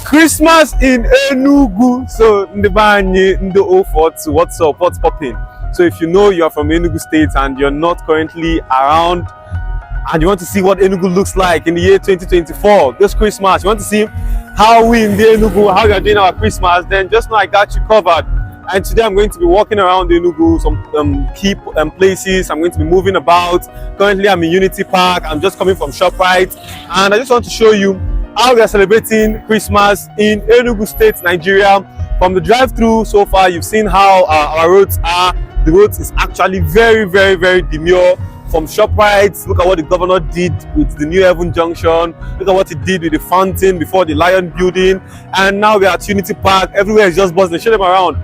Christmas in Enugu. So Ndebanye, Ndo 042, what's up? What's popping? So if you know you're from Enugu State and you're not currently around and you want to see what Enugu looks like in the year 2024, this Christmas, you want to see how we in the Enugu, how we are doing our Christmas, then just know I got you covered. And today I'm going to be walking around Enugu, some key places. I'm going to be moving about. Currently I'm in Unity Park. I'm just coming from ShopRite, and I just want to show you how we are celebrating Christmas in Enugu State, Nigeria. From the drive-through so far, you've seen how our roads are. The roads is actually very demure. From ShopRite, look at what the governor did with the New Heaven Junction. Look at what he did with the fountain before the Lion Building. And now we are at Unity Park. Everywhere is just buzzing. Show them around.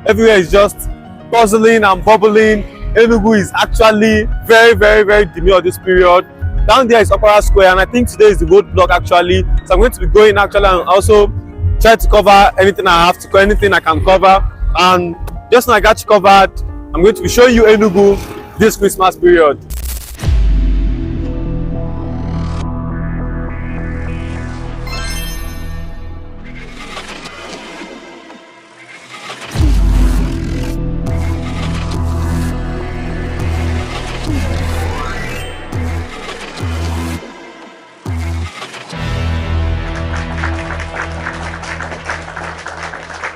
Everywhere is just buzzing and bubbling. Enugu is actually very demure this period. Down there is Opera Square, and I think today is the roadblock actually. So I'm going to be going actually and also try to cover anything I have to, anything I can cover. And just now I got you covered. I'm going to be showing you Enugu this Christmas period.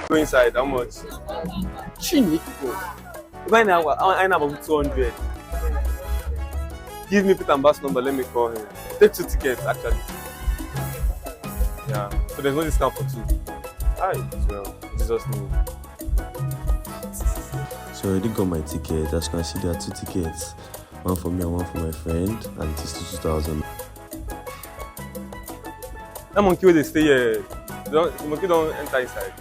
Go inside, how much? Chiniko. Right now, I have about 200. Give me Peter and Bass number, let me call him. Take 2 tickets actually. Yeah, so there's no discount for 2. Alright, well, Jesus name. So I already got my ticket. As you can see, there are 2 tickets. One for me and one for my friend, and it is 2,000. That monkey where they stay here, the monkey don't enter inside.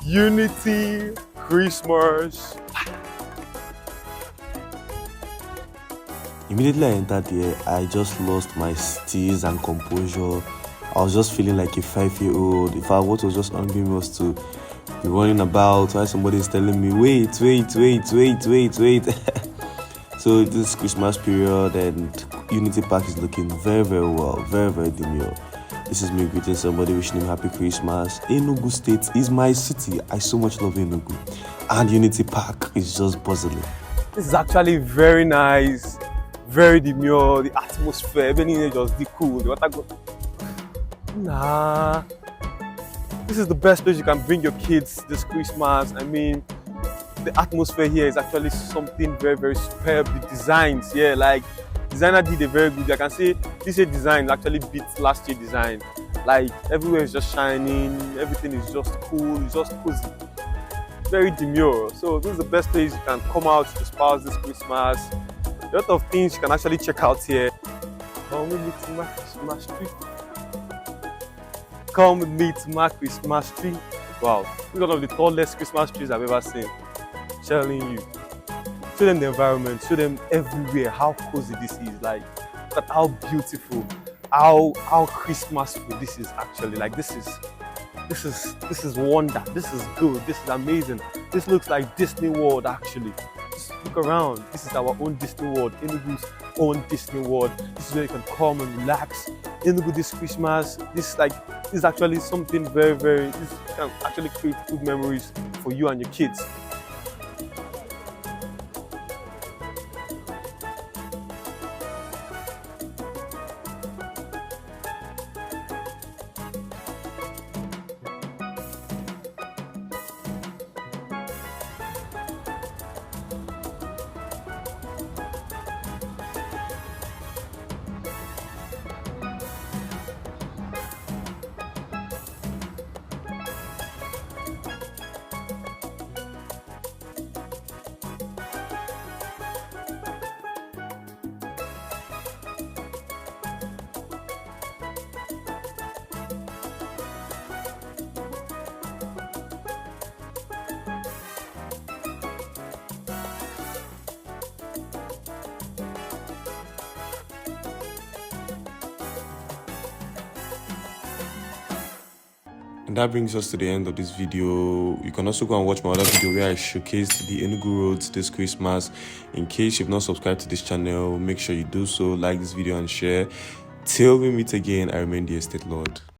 Unity Christmas. Immediately I entered there, I just lost my steeze and composure. I was just feeling like a 5-year-old. In fact, what was just angry me was to be running about while somebody is telling me, wait. So this Christmas period and Unity Park is looking very well, very demure. This is me greeting somebody, wishing him happy Christmas. Enugu State is my city. I so much love Enugu. And Unity Park is just buzzing. This is actually very nice, very demure. The atmosphere, everything is just cool. The water go. Nah. This is the best place you can bring your kids this Christmas. I mean, the atmosphere here is actually something very superb. The designs, yeah, like designer did a very good. I can say this year design actually beat last year design. Like everywhere is just shining, everything is just cool, it's just cozy. Very demure. So this is the best place you can come out to espouse this Christmas. A lot of things you can actually check out here. Come with me to my Christmas tree. Come with me to my Christmas tree. Wow, this is one of the tallest Christmas trees I've ever seen. Telling you. Show them the environment, show them everywhere how cozy this is. Like, look at how beautiful, how Christmasful this is actually. Like this is wonder, this is good, this is amazing. This looks like Disney World actually. Just look around. This is our own Disney World, Enugu's own Disney World. This is where you can come and relax. Enugu this Christmas, this is actually something very, this can actually create good memories for you and your kids. And that brings us to the end of this video. You can also go and watch my other video where I showcased the Enugu roads this Christmas. In case you've not subscribed to this channel, make sure you do so, like this video and share. Till we meet again, I remain the Estate Lord.